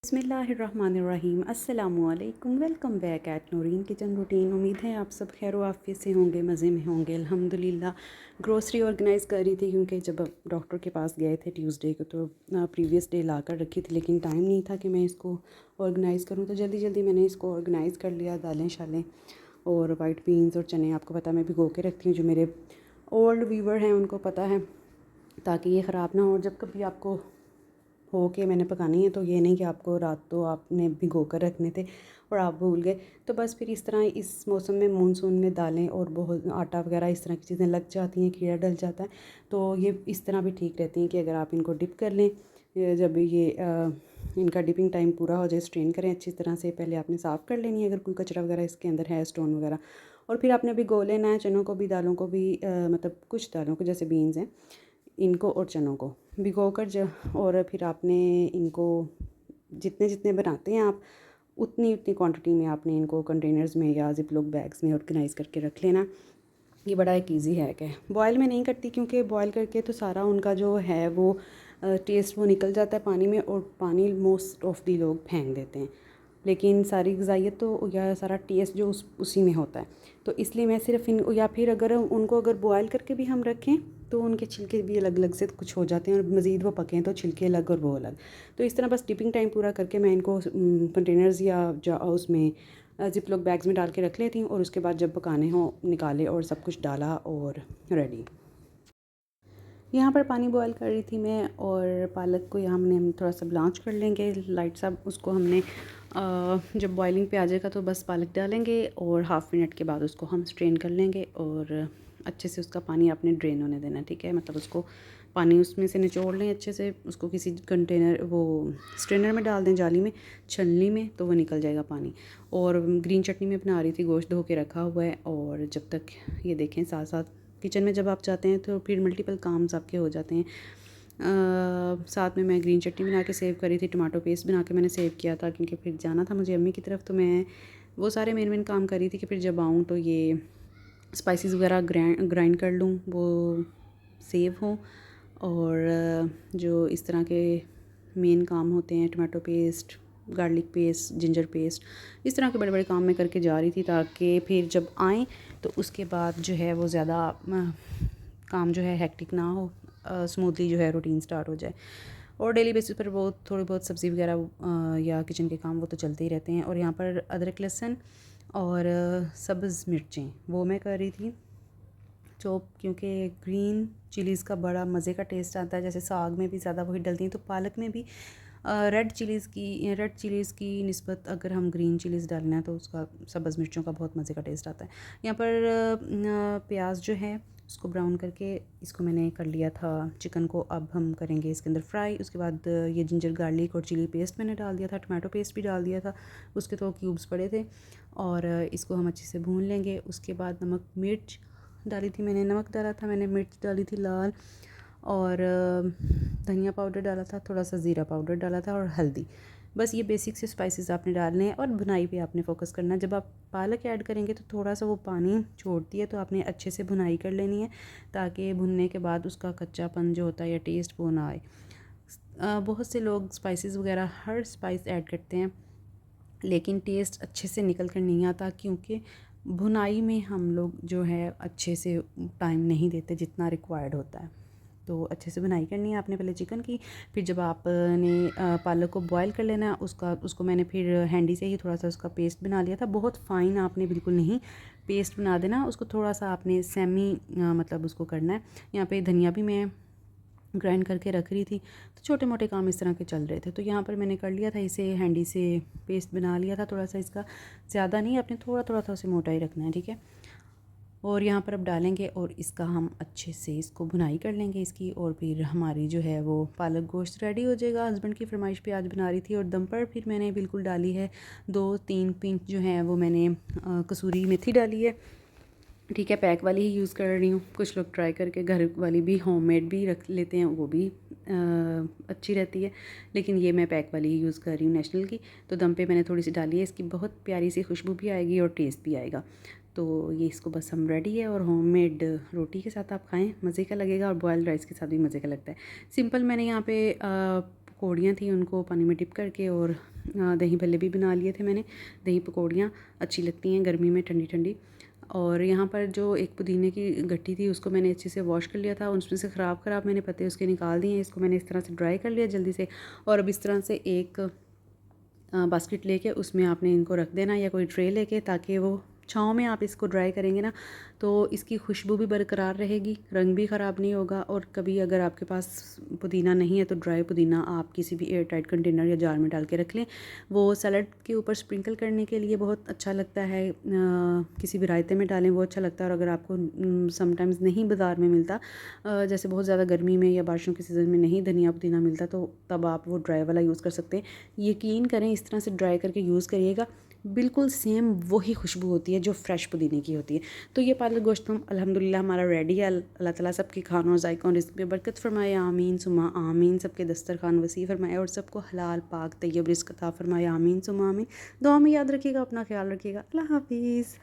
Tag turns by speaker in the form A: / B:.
A: बिस्मिल्लाहिर्रहमानिर्रहीम अस्सलामुअलैकुम। Welcome back at Noreen kitchen routine. उम्मीद है आप सब खैर आफियत से होंगे, मज़े में होंगे। अल्हम्दुलिल्लाह ग्रोसरी ऑर्गेनाइज़ कर रही थी क्योंकि जब डॉक्टर के पास गए थे ट्यूसडे को तो प्रीवियस डे ला कर रखी थी, लेकिन टाइम नहीं था कि मैं इसको ऑर्गेनाइज़ करूँ, तो जल्दी जल्दी मैंने इसको ऑर्गेनाइज़ कर लिया। दालें शालें और वाइट बीन्स और चने आपको पता मैं भिगो के रखती हूँ, जो मेरे ओल्ड व्यूवर हैं उनको पता है, ताकि ये ख़राब ना हो। जब कभी आपको हो के मैंने पकानी है तो ये नहीं कि आपको रात तो आपने भिगो कर रखने थे और आप भूल गए, तो बस फिर इस तरह इस मौसम में मानसून में दालें और बहुत आटा वगैरह इस तरह की चीज़ें लग जाती हैं, कीड़ा डल जाता है। तो ये इस तरह भी ठीक रहती हैं कि अगर आप इनको डिप कर लें, जब ये इनका डिपिंग टाइम पूरा हो जाए, स्ट्रेन करें अच्छी तरह से। पहले आपने साफ़ कर लेनी है अगर कोई कचरा वगैरह इसके अंदर है, स्टोन वगैरह, और फिर आपने भिगो लेना है चनों को भी, दालों को भी, मतलब कुछ दालों को जैसे बीन्स हैं इनको और चनों को भिगो कर और फिर आपने इनको जितने जितने बनाते हैं आप उतनी उतनी क्वांटिटी में आपने इनको कंटेनर्स में या जिप लॉक बैग्स में ऑर्गेनाइज़ करके रख लेना। ये बड़ा एक ईजी हैक है। बॉयल में नहीं करती क्योंकि बॉयल करके तो सारा उनका जो है वो टेस्ट वो निकल जाता है पानी में, और पानी मोस्ट ऑफ दी लोग फेंक देते हैं, लेकिन सारी ग़िज़ाइयत तो या सारा टेस्ट जो उसी में होता है। तो इसलिए मैं सिर्फ इन, या फिर अगर उनको अगर बॉयल करके भी हम रखें तो उनके छिलके भी अलग अलग से कुछ हो जाते हैं, और मज़ीद वो पकें तो छिलके अलग और वो अलग। तो इस तरह बस डिपिंग टाइम पूरा करके मैं इनको कंटेनर्स या उसमें जिप लॉक बैग्स में डाल के रख लेती हूँ, और उसके बाद जब पकाने हो निकाले और सब कुछ डाला और रेडी। यहाँ पर पानी बॉयल कर रही थी मैं, और पालक को यहाँ हमने थोड़ा सा ब्लांच कर लेंगे लाइट सा। उसको हमने जब बॉइलिंग पे आ जाएगा तो बस पालक डालेंगे, और हाफ़ मिनट के बाद उसको हम स्ट्रेन कर लेंगे, और अच्छे से उसका पानी आपने ड्रेन होने देना, ठीक है। मतलब उसको पानी उसमें से निचोड़ लें अच्छे से, उसको किसी कंटेनर वो स्ट्रेनर में डाल दें, जाली में, छलनी में, तो वो निकल जाएगा पानी। और ग्रीन चटनी में बना रही थी, गोश्त धो के रखा हुआ है, और जब तक ये देखें साथ साथ किचन में जब आप जाते हैं तो फिर मल्टीपल काम्स आपके हो जाते हैं। साथ में मैं ग्रीन चटनी बना के सेव करी थी, टमाटो पेस्ट बना के मैंने सेव किया था क्योंकि फिर जाना था मुझे अम्मी की तरफ, तो मैं वो सारे मेन काम कर रही थी कि फिर जब आऊँ तो ये स्पाइसेस वगैरह ग्राइंड कर लूँ, वो सेव हों। और जो इस तरह के मेन काम होते हैं, tomato paste, garlic paste, ginger paste, इस तरह के बड़े बड़े काम मैं करके जा रही थी, ताकि फिर जब आएँ तो उसके बाद जो है वो ज़्यादा काम जो है हेक्टिक ना हो, स्मूथली जो है रूटीन स्टार्ट हो जाए। और डेली बेसिस पर बहुत थोड़ी बहुत सब्ज़ी वगैरह या किचन के काम वो तो चलते ही रहते हैं। और यहाँ पर अदरक लहसुन और सब्ज़ मिर्चें वो मैं कर रही थी चॉप, क्योंकि ग्रीन चिलीज़ का बड़ा मज़े का टेस्ट आता है। जैसे साग में भी ज़्यादा वही डलती हैं, तो पालक में भी रेड चिलीज़ की निस्बत अगर हम ग्रीन चिलीज़ डालना है तो उसका सब्ज़ मिर्चों का बहुत मज़े का टेस्ट आता है। यहाँ पर प्याज जो है उसको ब्राउन करके इसको मैंने कर लिया था चिकन को। अब हम करेंगे इसके अंदर फ्राई। उसके बाद ये जिंजर गार्लिक और चिली पेस्ट मैंने डाल दिया था, टमाटो पेस्ट भी डाल दिया था, उसके तो क्यूब्स पड़े थे, और इसको हम अच्छे से भून लेंगे। उसके बाद नमक मिर्च डाली थी मैंने, नमक डाला था मैंने, मिर्च डाली थी लाल, और धनिया पाउडर डाला था, थोड़ा सा ज़ीरा पाउडर डाला था, और हल्दी। बस ये बेसिक से स्पाइसेस आपने डालने हैं, और भुनाई पे आपने फोकस करना है। जब आप पालक ऐड करेंगे तो थोड़ा सा वो पानी छोड़ती है, तो आपने अच्छे से भुनाई कर लेनी है, ताकि भुनने के बाद उसका कच्चापन जो होता है या टेस्ट वो ना आए। बहुत से लोग स्पाइसेस वगैरह हर स्पाइस ऐड करते हैं, लेकिन टेस्ट अच्छे से निकल कर नहीं आता, क्योंकि भुनाई में हम लोग जो है अच्छे से टाइम नहीं देते जितना रिक्वायर्ड होता है। तो अच्छे से भुनाई करनी है आपने पहले चिकन की, फिर जब आपने पालक को बॉयल कर लेना है उसको मैंने फिर हैंडी से ही थोड़ा सा उसका पेस्ट बना लिया था। बहुत फ़ाइन आपने बिल्कुल नहीं पेस्ट बना देना उसको, थोड़ा सा आपने सेमी मतलब उसको करना है। यहाँ पे धनिया भी मैं ग्राइंड करके रख रही थी, तो छोटे मोटे काम इस तरह के चल रहे थे, तो यहाँ पर मैंने कर लिया था, इसे हैंडी से पेस्ट बना लिया था। थोड़ा सा इसका ज़्यादा नहीं, आपने थोड़ा थोड़ा सा उसे मोटा ही रखना है, ठीक है। और यहाँ पर अब डालेंगे, और इसका हम अच्छे से इसको भुनाई कर लेंगे इसकी, और फिर हमारी जो है वो पालक गोश्त रेडी हो जाएगा। हस्बैंड की फरमाइश पे आज बना रही थी, और दम पर फिर मैंने बिल्कुल डाली है 2-3 पिंच जो है वो मैंने कसूरी मेथी डाली है, ठीक है। पैक वाली ही यूज़ कर रही हूँ। कुछ लोग ट्राई करके घर वाली भी होममेड भी रख लेते हैं, वो भी अच्छी रहती है, लेकिन ये मैं पैक वाली ही यूज़ कर रही हूँ नेशनल की। तो दम पे मैंने थोड़ी सी डाली है, इसकी बहुत प्यारी सी खुशबू भी आएगी और टेस्ट भी आएगा। तो ये इसको बस हम रेडी है, और होममेड रोटी के साथ आप खाएं, मज़े का लगेगा, और बॉयल्ड राइस के साथ भी मज़े का लगता है। सिंपल मैंने यहाँ पे पकौड़ियाँ थी उनको पानी में डिप करके और दही भल्ले भी बना लिए थे मैंने। दही पकौड़ियाँ अच्छी लगती हैं गर्मी में ठंडी ठंडी। और यहाँ पर जो एक पुदीने की गट्टी थी उसको मैंने अच्छे से वॉश कर लिया था, उसमें से ख़राब मैंने पत्ते उसके निकाल दिए हैं। इसको मैंने इस तरह से ड्राई कर लिया जल्दी से। और अब इस तरह से एक बास्केट लेके उसमें आपने इनको रख देना या कोई ट्रे लेके, ताकि वो छाँव में आप इसको ड्राई करेंगे ना तो इसकी खुशबू भी बरकरार रहेगी, रंग भी ख़राब नहीं होगा। और कभी अगर आपके पास पुदीना नहीं है तो ड्राई पुदीना आप किसी भी एयर टाइट कंटेनर या जार में डाल के रख लें। वो सलाद के ऊपर स्प्रिंकल करने के लिए बहुत अच्छा लगता है। किसी भी रायते में डालें वो अच्छा लगता है। और अगर आपको समटाइम्स नहीं बाज़ार में मिलता, जैसे बहुत ज़्यादा गर्मी में या बारिशों के सीज़न में नहीं धनिया पुदीना मिलता, तो तब आप वो ड्राई वाला यूज़ कर सकते हैं। यकीन करें इस तरह से ड्राई करके यूज़ करिएगा, बिल्कुल सेम वही खुशबू होती है जो फ़्रेश पुदीने की होती है। तो ये पालक गोश्त अल्हम्दुलिल्लाह हमारा रेडी है। अल्लाह ताला सबके खानों ज़ायक़ों और रिज़्क़ में बरकत फ़रमाए, आमीन सुम्मा आमीन। सबके दस्तरखान वसी फ़रमाए और सबको हलाल पाक तैयब रिज़्क़ अता फ़रमाए, आमीन सुम्मा आमीन। दुआ में याद रखिएगा, अपना ख्याल रखिएगा। अल्लाह हाफ़िज़।